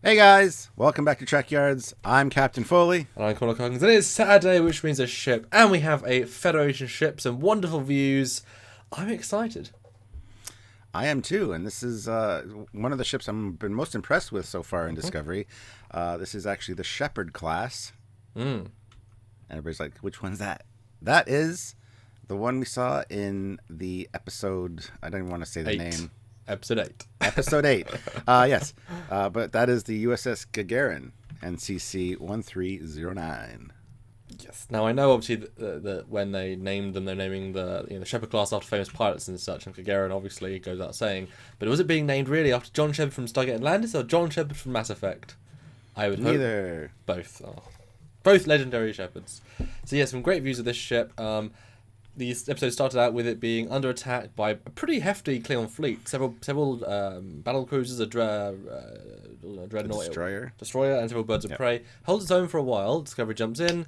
Hey guys, welcome back to Trekyards. I'm Captain Foley. And I'm Connor Coggins. And it's Saturday, which means a ship. And we have a Federation ship, some wonderful views. I'm excited. I am too, and this is one of the ships I've been most impressed with so far in Discovery. This is actually the Shepherd class. And everybody's like, which one's that? That is the one we saw in the episode, I don't even want to say the name. Episode 8. Episode 8. Yes. But that is the USS Gagarin, NCC 1309. Yes. Now, I know, obviously, that when they named them, they're naming the Shepard class after famous pilots and such, and Gagarin obviously goes without saying. But was it being named really after John Shepard from Stargate Atlantis or John Shepard from Mass Effect? I would Neither. Hope both. Oh. Both legendary Shepards. So, yeah, some great views of this ship. These episodes started out with it being under attack by a pretty hefty Klingon fleet. Several battle cruisers, a dreadnought, destroyer, and several birds of prey. Holds its own for a while. Discovery jumps in,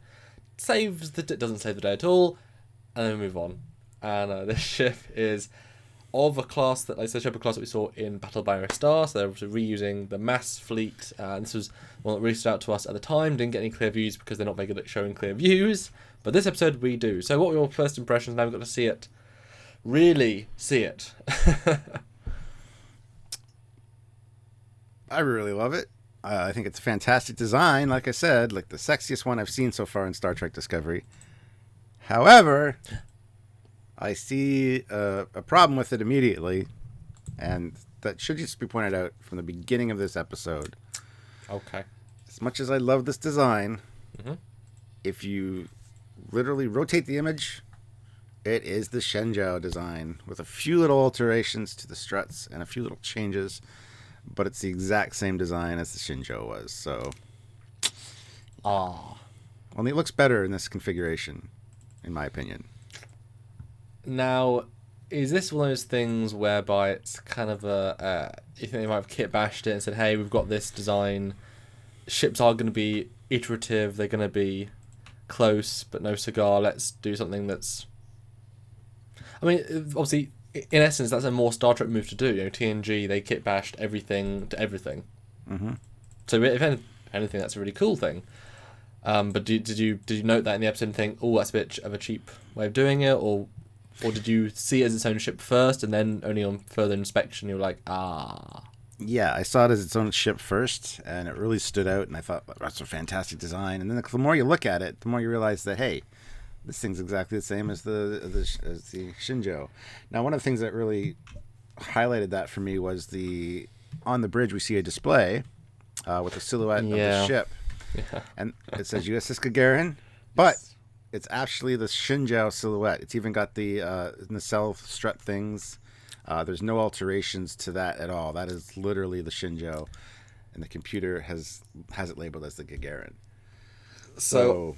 doesn't save the day at all, and then we move on. And this ship is of a class that, like the Shepard class that we saw in Battle by a Star. So they're reusing the mass fleet. And this was one that really stood out to us at the time. Didn't get any clear views because they're not very good at showing clear views. But this episode we do. So what were your first impressions? Now we've got to see it. Really see it. I really love it. I think it's a fantastic design. Like I said, like the sexiest one I've seen so far in Star Trek Discovery. However, I see a problem with it immediately. And that should just be pointed out from the beginning of this episode. Okay. As much as I love this design, if you literally rotate the image, it is the Shenzhou design with a few little alterations to the struts and a few little changes, but it's the exact same design as the Shenzhou was. So, only it looks better in this configuration, in my opinion. Now, is this one of those things whereby it's kind of you think they might have kit bashed it and said, hey, we've got this design, ships are going to be iterative, they're going to be close but no cigar, let's do something that's, I mean, obviously in essence that's a more Star Trek move to do. TNG, they kit bashed everything to everything. So if anything, that's a really cool thing. But did you note that in the episode and think, oh, that's a bit of a cheap way of doing it, or did you see it as its own ship first and then only on further inspection you're like, Yeah, I saw it as its own ship first, and it really stood out, and I thought, that's a fantastic design. And then the more you look at it, the more you realize that, hey, this thing's exactly the same as the Shenzhou. Now, one of the things that really highlighted that for me was on the bridge we see a display with a silhouette of the ship. Yeah. And it says USS Gagarin, but it's actually the Shenzhou silhouette. It's even got the nacelle strut things. There's no alterations to that at all. That is literally the Shenzhou, and the computer has it labeled as the Gagarin. So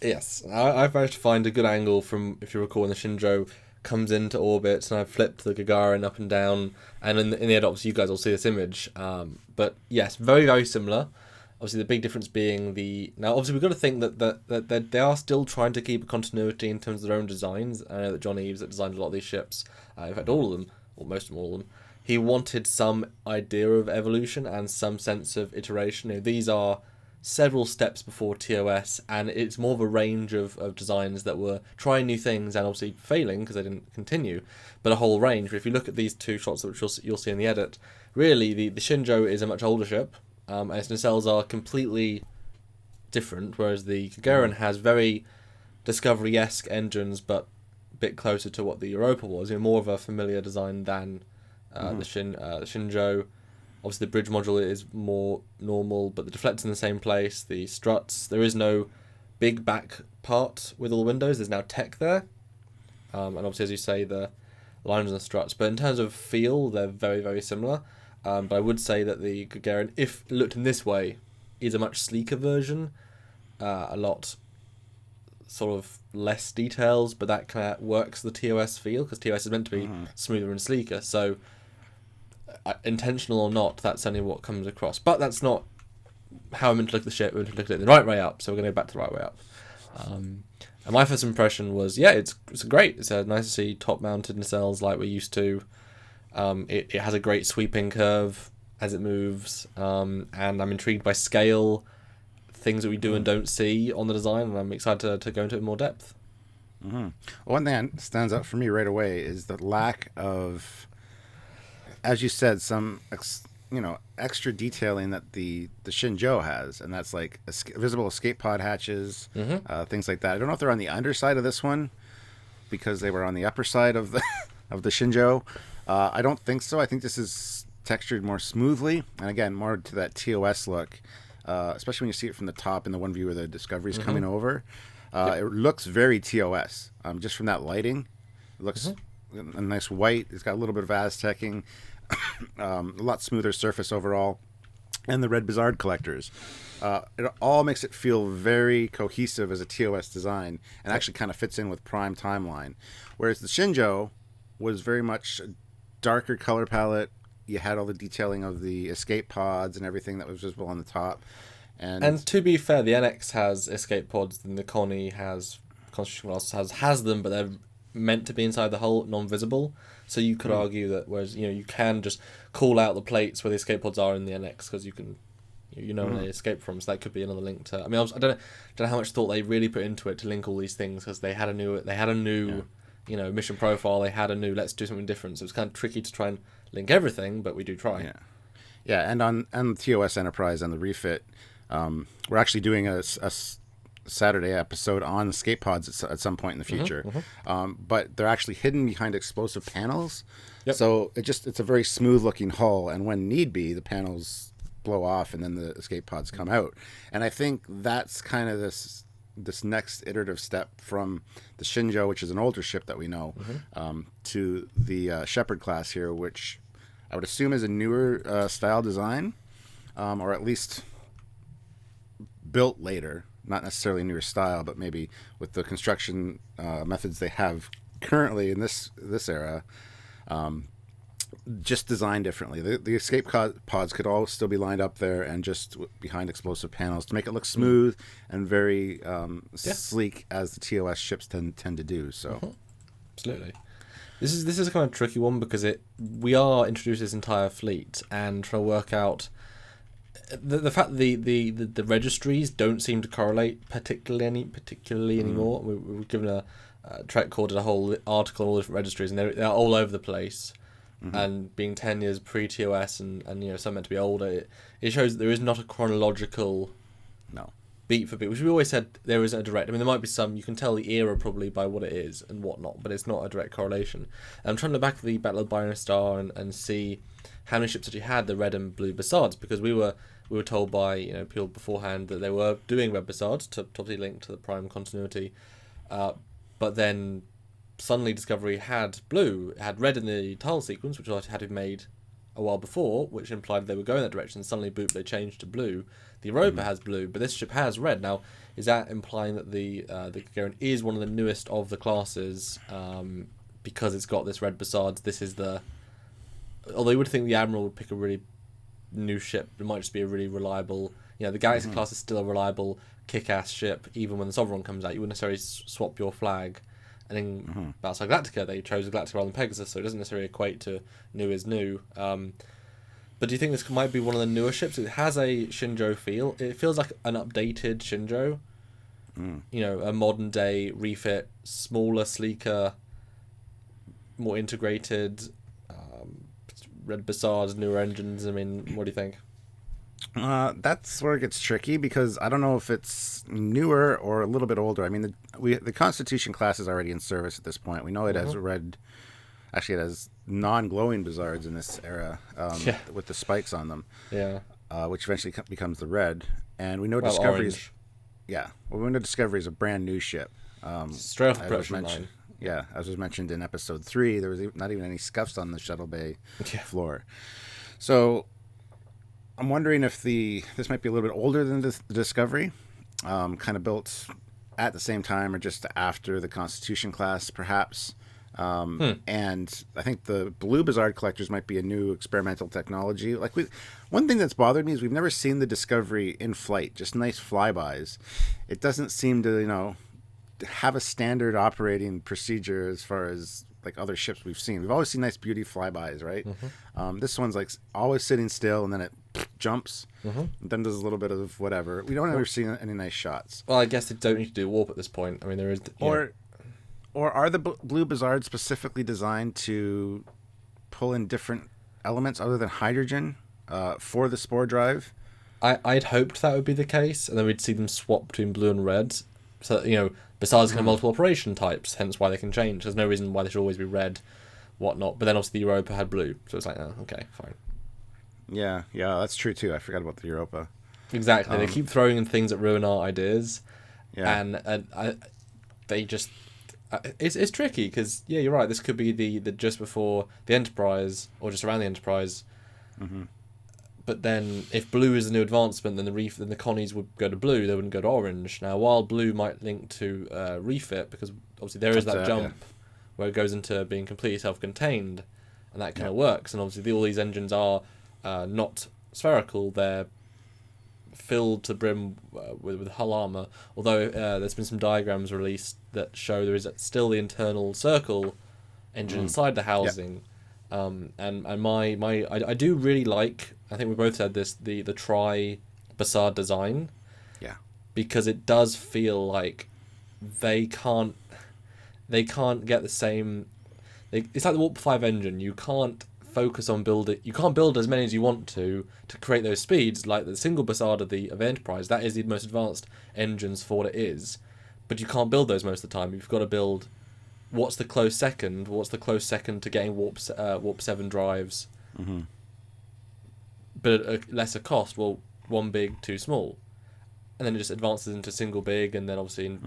yes, I've managed to find a good angle from, if you recall, when the Shenzhou comes into orbit, and I've flipped the Gagarin up and down, and in the end, obviously, you guys will see this image. But yes, very, very similar. Obviously, the big difference being now, obviously, we've got to think that they are still trying to keep a continuity in terms of their own designs. I know that John Eves, that designed a lot of these ships, in fact, all of them, or most of them, all of them, he wanted some idea of evolution and some sense of iteration. These are several steps before TOS, and it's more of a range of designs that were trying new things and obviously failing because they didn't continue, but a whole range. But if you look at these two shots, which you'll see in the edit, really the Shenzhou is a much older ship, and its nacelles are completely different, whereas the Gagarin has very Discovery-esque engines, but a bit closer to what the Europa was. More of a familiar design than the Shenzhou. Obviously, the bridge module is more normal, but the deflector's in the same place. The struts, there is no big back part with all the windows. There's now tech there. And obviously, as you say, the lines and the struts. But in terms of feel, they're very, very similar. But I would say that the Gagarin, if looked in this way, is a much sleeker version. A lot sort of less details, but that kind of works the TOS feel, because TOS is meant to be smoother and sleeker. So intentional or not, that's only what comes across. But that's not how I'm meant to look at the ship. We're meant to look at it the right way up, so we're going to go back to the right way up. And my first impression was, it's great. It's nice to see top-mounted nacelles like we're used to. It has a great sweeping curve, as it moves, and I'm intrigued by scale, things that we do and don't see on the design, and I'm excited to go into it in more depth. Mm-hmm. One thing that stands out for me right away is the lack of, as you said, some extra detailing that the Shinjo has, and that's like visible escape pod hatches, things like that. I don't know if they're on the underside of this one because they were on the upper side of the of the Shinjo. I don't think so. I think this is textured more smoothly, and again, more to that TOS look, especially when you see it from the top in the one view where the Discovery's coming over. It looks very TOS, just from that lighting. It looks a nice white. It's got a little bit of Aztecing, a lot smoother surface overall, and the red Bizarre collectors. It all makes it feel very cohesive as a TOS design, and actually kind of fits in with Prime timeline. Whereas the Shinjo was very much a darker color palette. You had all the detailing of the escape pods and everything that was visible on the top. And to be fair, the NX has escape pods, and the Connie has Constitution Class has them, but they're meant to be inside the hull, non-visible. So you could argue that, whereas you can just call out the plates where the escape pods are in the NX because you can, where they escape from. So that could be another link to. I mean, I don't know how much thought they really put into it to link all these things, because they had a new mission profile. They had a new let's do something different. So it's kind of tricky to try and link everything, but we do try. Yeah, and on TOS Enterprise and the refit. We're actually doing a Saturday episode on escape pods at some point in the future, but they're actually hidden behind explosive panels. Yep. So it's a very smooth looking hull, and when need be, the panels blow off and then the escape pods come out. And I think that's kind of this next iterative step from the Shinjo, which is an older ship that we know, to the Shepherd class here, which I would assume is a newer style design, or at least built later, not necessarily newer style, but maybe with the construction methods they have currently in this era, just designed differently. The escape pods could all still be lined up there and just behind explosive panels to make it look smooth and very sleek, as the TOS ships tend to do. So, absolutely. This is a kind of tricky one because we are introducing this entire fleet and trying to work out. The fact that the registries don't seem to correlate particularly anymore. We've given a Trek recorded a whole article on all the different registries, and they're all over the place. And being 10 years pre-TOS and some meant to be older, it shows that there is not a chronological beat for beat, which we always said there isn't a direct. I mean, there might be some, you can tell the era probably by what it is and whatnot, but it's not a direct correlation. And I'm trying to look back at the Battle of the Binary Star and see how many ships actually had the red and blue Bassards, because we were told by people beforehand that they were doing red Bassards to obviously link to the Prime continuity, but then suddenly Discovery had blue. It had red in the title sequence, which had been made a while before, which implied they were going that direction. Suddenly, boop, they changed to blue. The Europa has blue, but this ship has red. Now, is that implying that the Gagarin is one of the newest of the classes because it's got this red Bassards? This is the... Although you would think the Admiral would pick a really new ship, it might just be a really reliable... the Galaxy class is still a reliable, kick-ass ship, even when the Sovereign comes out. You wouldn't necessarily swap your flag. And in Battlestar Galactica, they chose Galactica rather than Pegasus, so it doesn't necessarily equate to new is new. But do you think this might be one of the newer ships? It has a Shinjo feel. It feels like an updated Shinjo. A modern day refit, smaller, sleeker, more integrated, red Bassards, newer engines. I mean, what do you think? That's where it gets tricky, because I don't know if it's newer or a little bit older. I mean, the Constitution class is already in service at this point. We know it has red. Actually, it has non-glowing Bassards in this era with the spikes on them. Yeah. Which eventually becomes the red, and we know Discovery's. Yeah, well, we know Discovery is a brand new ship. Straight off the production line. Yeah, as was mentioned in episode 3, there was not even any scuffs on the shuttle bay floor. So I'm wondering if this might be a little bit older than the Discovery, kind of built at the same time or just after the Constitution class, perhaps. And I think the blue Bassard collectors might be a new experimental technology. One thing that's bothered me is we've never seen the Discovery in flight, just nice flybys. It doesn't seem to, have a standard operating procedure as far as like other ships we've seen. We've always seen nice beauty flybys, right? Mm-hmm. This one's like always sitting still, and then it jumps, Mm-hmm. and then does a little bit of whatever. We don't ever see any nice shots. Well, I guess they don't need to do warp at this point. I mean, there is... Or are the blue Buzzards specifically designed to pull in different elements other than hydrogen for the spore drive? I'd hoped that would be the case, and then we'd see them swap between blue and red. So, Buzzards can have multiple operation types, hence why they can change. There's no reason why they should always be red, whatnot. But then obviously the Europa had blue, so it's like, oh, okay, fine. Yeah, that's true too. I forgot about the Europa. Exactly. They keep throwing in things that ruin our ideas, Yeah. and they just... It's tricky, because, yeah, you're right, this could be the just before the Enterprise, or just around the Enterprise. Mm-hmm. But then, if blue is the new advancement, then the Connies would go to blue, they wouldn't go to orange. Now, while blue might link to refit, because obviously there is that jump where it goes into being completely self-contained, and that kind of works. And obviously all these engines are not spherical, they're filled to the brim with hull armour, although there's been some diagrams released that show there is still the internal circle engine inside the housing. And I do really like, I think we both said this, the Buzzard design. Yeah. Because it does feel like they can't get the same... It's like the Warp 5 engine. You can't focus on building... You can't build as many as you want to create those speeds, like the single Buzzard of the Enterprise. That is the most advanced engines for what it is. But you can't build those most of the time. You've got to build... What's the close second to getting Warp 7 drives, but at a lesser cost? Well, one big, two small. And then it just advances into single big, and then obviously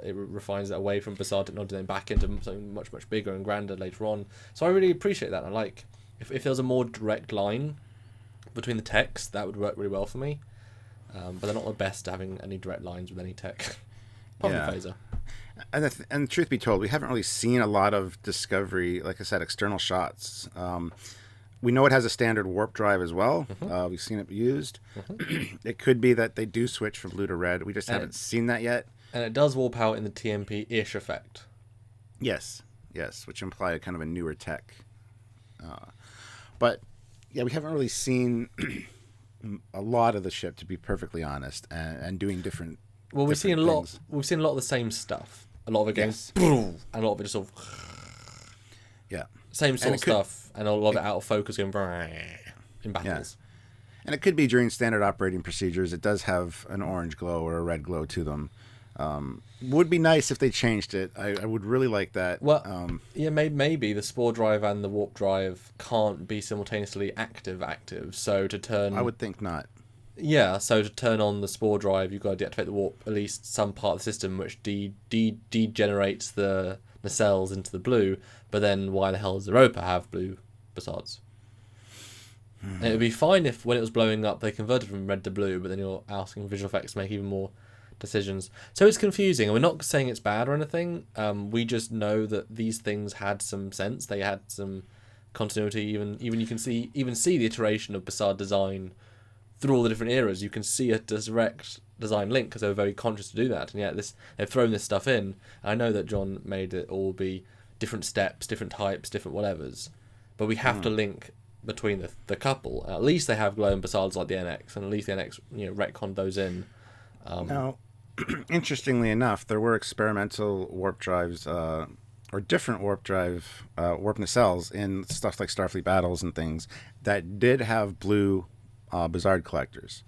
it refines that away from Buzzard technology, then back into something much, much bigger and grander later on. So I really appreciate that. I like, if there was a more direct line between the techs, that would work really well for me. But they're not the best at having any direct lines with any tech. Apart from Phaser. And truth be told, we haven't really seen a lot of Discovery, like I said, external shots. We know it has a standard warp drive as well. We've seen it used. It could be that they do switch from blue to red. We just haven't seen that yet. And it does warp out in the TMP-ish effect. Yes, which imply kind of a newer tech. But, yeah, we haven't really seen a lot of the ship, to be perfectly honest, and doing different... Well, we've seen a lot of the same stuff. A lot of it goes, and a lot of it just sort of, same sort of stuff, and a lot of it out of focus going in battles. Yeah. And it could be during standard operating procedures. It does have an orange glow or a red glow to them. Would be nice if they changed it. I would really like that. Well, maybe the spore drive and the warp drive can't be simultaneously active. So to turn, I would think not. Yeah, so to turn on the spore drive, you've got to deactivate the warp, at least some part of the system which degenerates the nacelles into the blue, but then why the hell does the Europa have blue Buzzards? And it would be fine if when it was blowing up they converted from red to blue, but then you're asking visual effects to make even more decisions. So it's confusing, and we're not saying it's bad or anything, we just know that these things had some sense, they had some continuity, even you can see the iteration of Buzzard design through all the different eras. You can see a direct design link because they were very conscious to do that, and yet they've thrown this stuff in. I know that John made it all be different steps, different types, different whatevers, but we have to link between the couple. At least they have glowing Buzzards like the NX, and at least the NX retconned those in. Now, interestingly enough, there were experimental warp drives or different warp drive warp nacelles in stuff like Starfleet Battles and things that did have blue Buzzard collectors.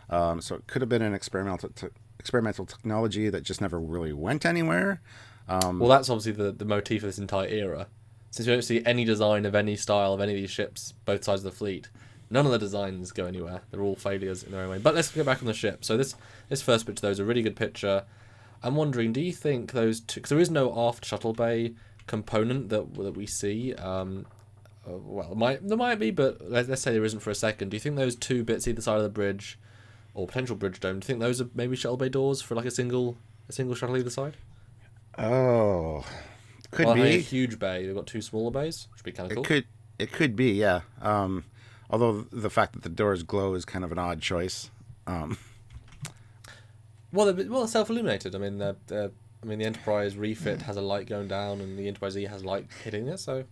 So it could have been an experimental technology that just never really went anywhere. Well, that's obviously the motif of this entire era. Since we don't see any design of any style of any of these ships, both sides of the fleet, none of the designs go anywhere. They're all failures in their own way. But let's get back on the ship. So this first picture, though, is a really good picture. I'm wondering, do you think those two... Because there is no aft shuttle bay component that we see. Well, there might be, but let's say there isn't for a second. Do you think those two bits either side of the bridge, or potential bridge dome, do you think those are maybe shuttle bay doors for like a single shuttle either side? Oh, could be. A huge bay. They've got two smaller bays, which would be kind of cool. It could be, yeah. Although the fact that the doors glow is kind of an odd choice. Well, they're self-illuminated. I mean, I mean, the Enterprise refit has a light going down, and the Enterprise E has light hitting it. So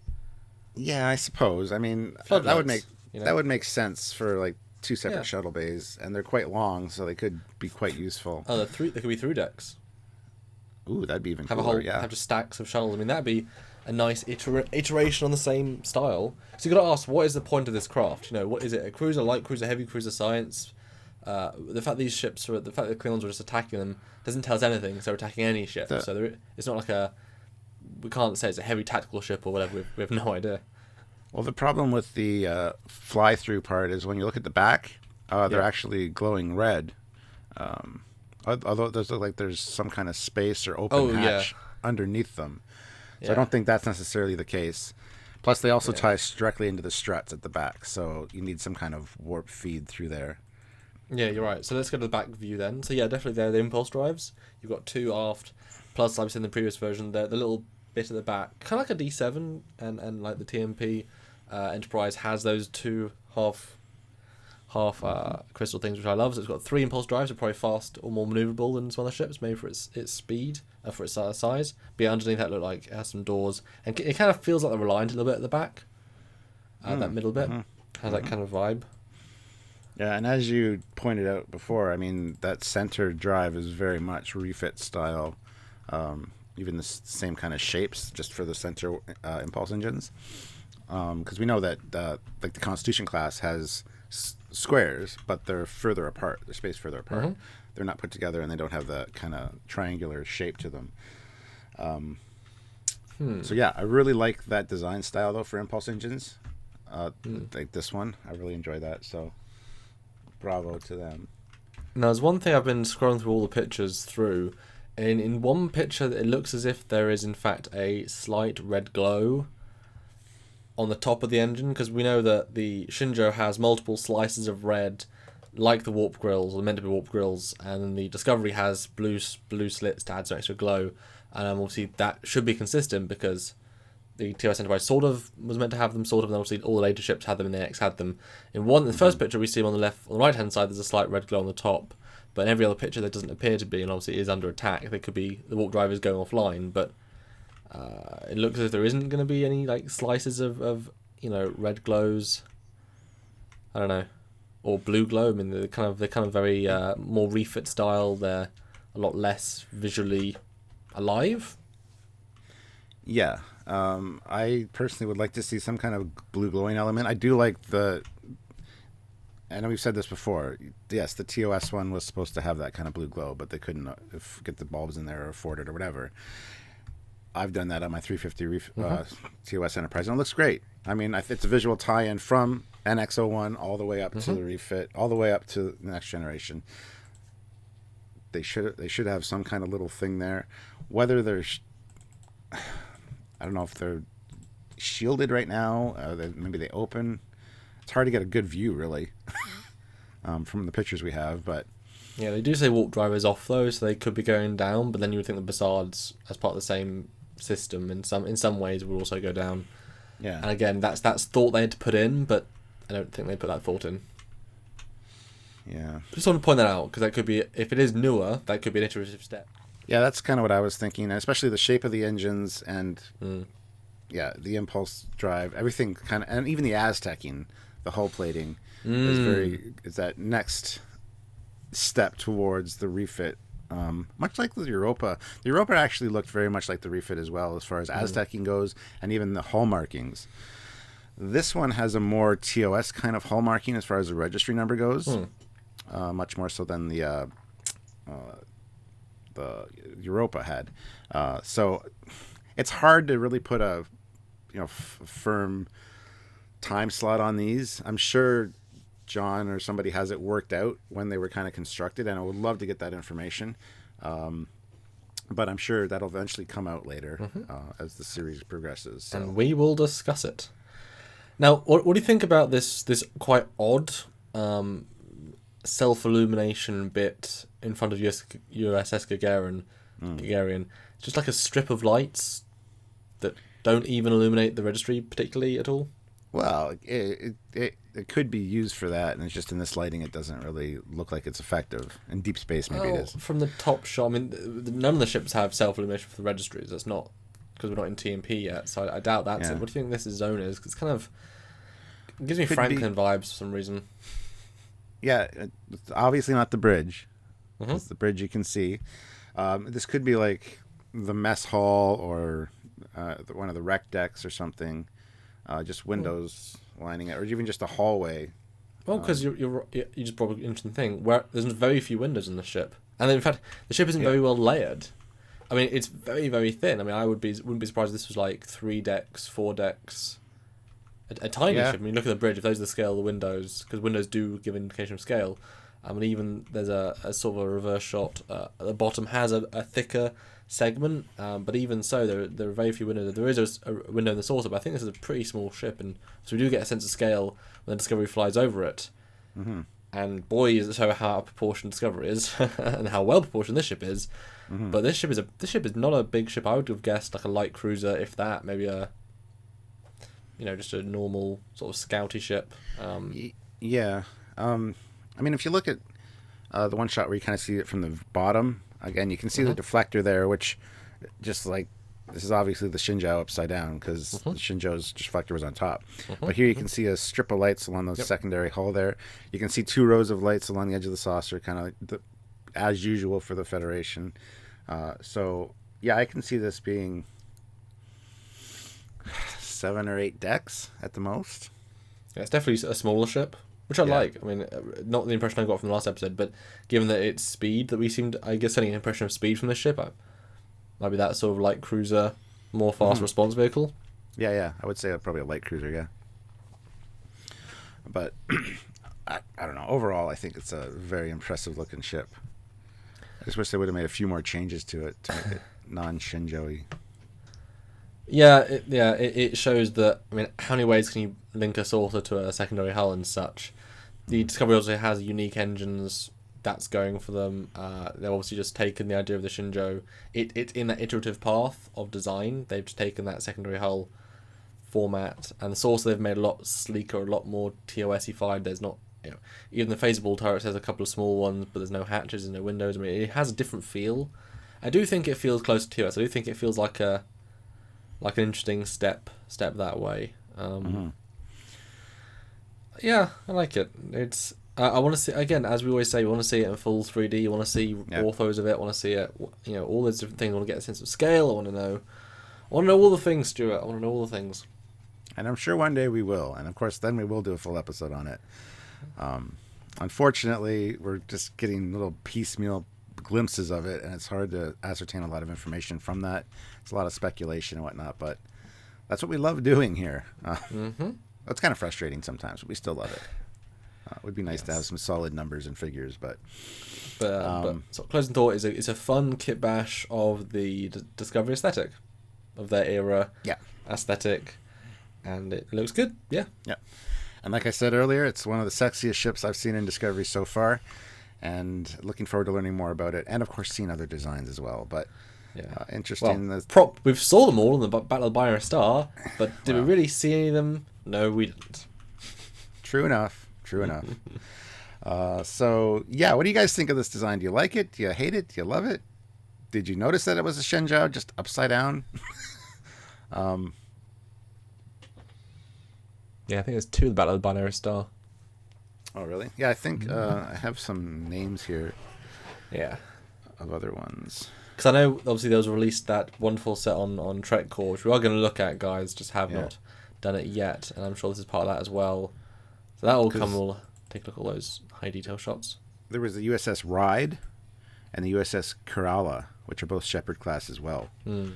Yeah, I suppose. I mean, floodlights, that would make you know? that would make sense for like two separate Yeah. shuttle bays, and they're quite long, so they could be quite useful. Oh, there could be through decks. Ooh, that'd be even Have cooler. a whole Yeah. have just stacks of shuttles. I mean, that'd be a nice iteration on the same style. So you got to ask, what is the point of this craft? You know, what is it? A cruiser, light cruiser, heavy cruiser, science? The fact these ships the fact that Klingons are just attacking them doesn't tell us anything. So they're attacking any ship. So it's not like we can't say it's a heavy tactical ship or whatever. We have no idea. Well, the problem with the fly-through part is when you look at the back, they're actually glowing red. Although it does look like there's some kind of space or open hatch underneath them. So I don't think that's necessarily the case. Plus, they also tie directly into the struts at the back, so you need some kind of warp feed through there. Yeah, you're right. So let's go to the back view then. So yeah, definitely they're the impulse drives. You've got two aft, plus like I said in the previous version, the little bit at the back, kind of like a D7, and like the TMP Enterprise has those two half crystal things, which I love. So it's got 3 impulse drives, so probably fast or more maneuverable than some other ships, maybe for its speed, for its size. But yeah, underneath that look like it has some doors, and it kind of feels like they're reliant a little bit at the back. That middle bit has that kind of vibe. Yeah, and as you pointed out before, I mean, that center drive is very much refit style. Even the same kind of shapes, just for the center impulse engines. Because we know that like the Constitution class has squares, but they're further apart. They're spaced further apart. They're not put together, and they don't have that kind of triangular shape to them. So yeah, I really like that design style though for impulse engines. Like this one, I really enjoy that. So bravo to them. Now, there's one thing I've been scrolling through all the pictures through, and in one picture it looks as if there is in fact a slight red glow on the top of the engine, because we know that the Shinjo has multiple slices of red, like the warp grills, or meant to be warp grills, and then the Discovery has blue slits to add some extra glow, and obviously that should be consistent because the TOS Enterprise sort of was meant to have them, sort of, and obviously all the later ships had them, and the X had them. In the first picture we see them on the right hand side, there's a slight red glow on the top, but in every other picture there doesn't appear to be, and obviously it is under attack. There could be the warp drive is going offline, but it looks as if there isn't going to be any like slices of red glows. I don't know, or blue glow. I mean, they're kind of very more refit style. They're a lot less visually alive. Yeah, I personally would like to see some kind of blue glowing element. I do like I know we've said this before. Yes, the TOS one was supposed to have that kind of blue glow, but they couldn't get the bulbs in there or afford it or whatever. I've done that on my 350 TOS Enterprise, and it looks great. I mean, it's a visual tie-in from NX-01 all the way up to the refit, all the way up to the next generation. They should have some kind of little thing there. Whether they're, I don't know if they're shielded right now. Maybe they open. It's hard to get a good view, really, from the pictures we have, but. Yeah, they do say warp drive is off though, so they could be going down. But then you would think the Bassards, as part of the same system, in some ways, would also go down. Yeah. And again, that's thought they had to put in, but I don't think they put that thought in. Yeah. Just want to point that out because that could be, if it is newer, that could be an iterative step. Yeah, that's kind of what I was thinking, especially the shape of the engines and the impulse drive, everything kind of, and even the Aztecing, the hull plating is that next step towards the refit, much like the Europa. The Europa actually looked very much like the refit as well, as far as Aztecing goes, and even the hull markings. This one has a more TOS kind of hull marking as far as the registry number goes, much more so than the Europa had. So it's hard to really put a firm time slot on these. I'm sure John or somebody has it worked out when they were kind of constructed, and I would love to get that information. But I'm sure that'll eventually come out later as the series progresses. So. And we will discuss it. Now, what do you think about this quite odd self-illumination bit in front of USS Gagarin? Gagarin. It's just like a strip of lights that don't even illuminate the registry particularly at all. Well, it could be used for that, and it's just in this lighting, it doesn't really look like it's effective. In deep space, maybe it is. From the top shot, I mean, none of the ships have self-illumination for the registries. That's not because we're not in TMP yet, so I doubt that's it. What do you think this zone is? Because it gives me Franklin vibes for some reason. Yeah, it's obviously not the bridge. It's the bridge you can see. This could be like the mess hall or one of the rec decks or something. Just windows lining it, or even just a hallway. Well, because you just brought up an interesting thing where there's very few windows in the ship, and in fact the ship isn't very well layered. I mean, it's very, very thin. I mean, wouldn't be surprised if this was like 3 decks, 4 decks, a tiny ship. I mean, look at the bridge. If those are the scale of the windows, because windows do give an indication of scale. I mean, even there's a sort of a reverse shot at the bottom has a thicker segment, but even so, there are very few windows. There is a window in the saucer, but I think this is a pretty small ship, and so we do get a sense of scale when the Discovery flies over it. And boy, does it show how out of proportion Discovery is, and how well proportioned this ship is. But this ship is not a big ship. I would have guessed like a light cruiser, if that, maybe just a normal sort of scouty ship. Yeah. I mean, if you look at the one shot where you kind of see it from the bottom, again, you can see the deflector there, which just like, this is obviously the Shinjo upside down because the Shinjo's deflector was on top. But here you can see a strip of lights along the secondary hull there. You can see 2 rows of lights along the edge of the saucer, kind of like as usual for the Federation. So, yeah, I can see this being 7 or 8 decks at the most. Yeah, it's definitely a smaller ship, which I like. I mean, not the impression I got from the last episode, but given that it's speed that we seemed, I guess, getting an impression of speed from this ship, might be that sort of light cruiser, more fast response vehicle. Yeah, I would say probably a light cruiser, yeah. But I don't know. Overall, I think it's a very impressive looking ship. I just wish they would have made a few more changes to it to make it non-Shinjo-y. Yeah, it shows that, I mean, how many ways can you link a saucer to a secondary hull and such? The Discovery also has unique engines that's going for them. They've obviously just taken the idea of the Shinjo. It's in that iterative path of design. They've just taken that secondary hull format, and the saucer they've made a lot sleeker, a lot more TOS-ified. There's not, even the phasable turret has a couple of small ones, but there's no hatches and no windows. I mean, it has a different feel. I do think it feels close to TOS. I do think it feels like an interesting step that way. Yeah, I like it. It's I want to see, again, as we always say, we want to see it in full 3D. You want to see orthos of it. Want to see it, all those different things. I want to get a sense of scale. I want to know all the things, Stuart. I want to know all the things. And I'm sure one day we will. And of course, then we will do a full episode on it. Unfortunately, we're just getting little piecemeal glimpses of it, and it's hard to ascertain a lot of information from that. It's a lot of speculation and whatnot, but that's what we love doing here. It's kind of frustrating sometimes, but we still love it. It would be nice to have some solid numbers and figures, but so closing thought is it's a fun kit bash of the Discovery aesthetic, of their era aesthetic, and it looks good. Yeah. And like I said earlier, it's one of the sexiest ships I've seen in Discovery so far, and looking forward to learning more about it, and of course seeing other designs as well. But interesting. Well, we've saw them all in the Battle of the Binary Star, but did we really see any of them? No, we didn't. True enough. So, yeah, what do you guys think of this design? Do you like it? Do you hate it? Do you love it? Did you notice that it was a Shinjo just upside down? Yeah, I think there's 2 of the Battle of the Binary Star. Oh, really? Yeah, I think I have some names here. Yeah. Of other ones. Because I know, obviously, there was released that wonderful set on Trek Core, which we are going to look at, guys, just have not done it yet, and I'm sure this is part of that as well. So that will come, we'll take a look at all those high detail shots. There was the USS Ride and the USS Kerala, which are both Shepard class as well. Well,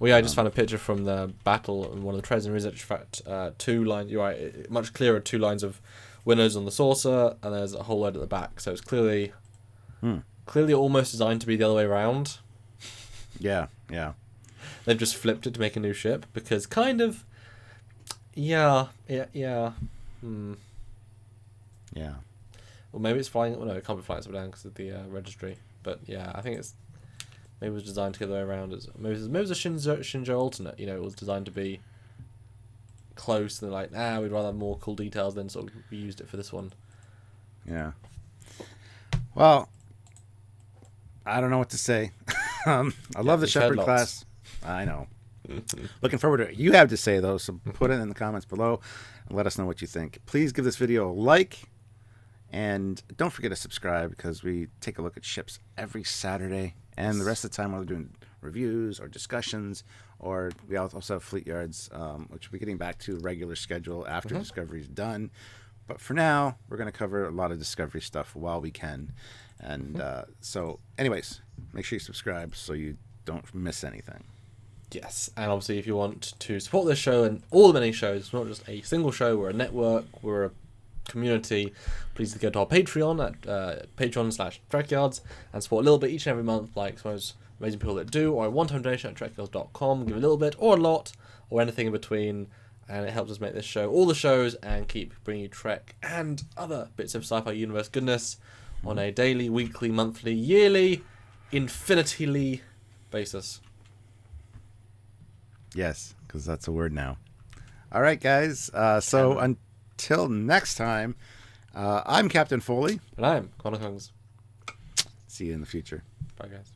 yeah, I just found a picture from the battle, and one of the treads, and there is, in fact, 2 lines, you're right, much clearer, 2 lines of windows on the saucer, and there's a whole load at the back, so it's clearly almost designed to be the other way around. Yeah. They've just flipped it to make a new ship, because kind of, yeah. Well, maybe it's flying. Well, no, it can't be flying upside down because of the registry. But yeah, I think maybe it was designed to go the other way around. Maybe it was a Shinjo alternate. It was designed to be close, and they're like, we'd rather have more cool details, then sort of we used it for this one. Yeah. Well, I don't know what to say. I love the Shepherd class. I know. Looking forward to it. You have to say, though, so put it in the comments below and let us know what you think. Please give this video a like, and don't forget to subscribe, because we take a look at ships every Saturday, and the rest of the time we're doing reviews or discussions, or we also have Fleet Yards, which we'll be getting back to regular schedule after Discovery's done. But for now, we're going to cover a lot of Discovery stuff while we can. And so anyways, make sure you subscribe so you don't miss anything. Yes, and obviously if you want to support this show and all the many shows, not just a single show, we're a network, we're a community, please go to our Patreon at patreon.com/Trekyards and support a little bit each and every month, like some of those amazing people that do, or a one-time donation at trekyards.com, give a little bit or a lot or anything in between, and it helps us make this show, all the shows, and keep bringing you Trek and other bits of sci-fi universe goodness on a daily, weekly, monthly, yearly, infinitely basis. Yes, because that's a word now. All right, guys. So until next time, I'm Captain Foley. And I'm Connor Kungs. See you in the future. Bye, guys.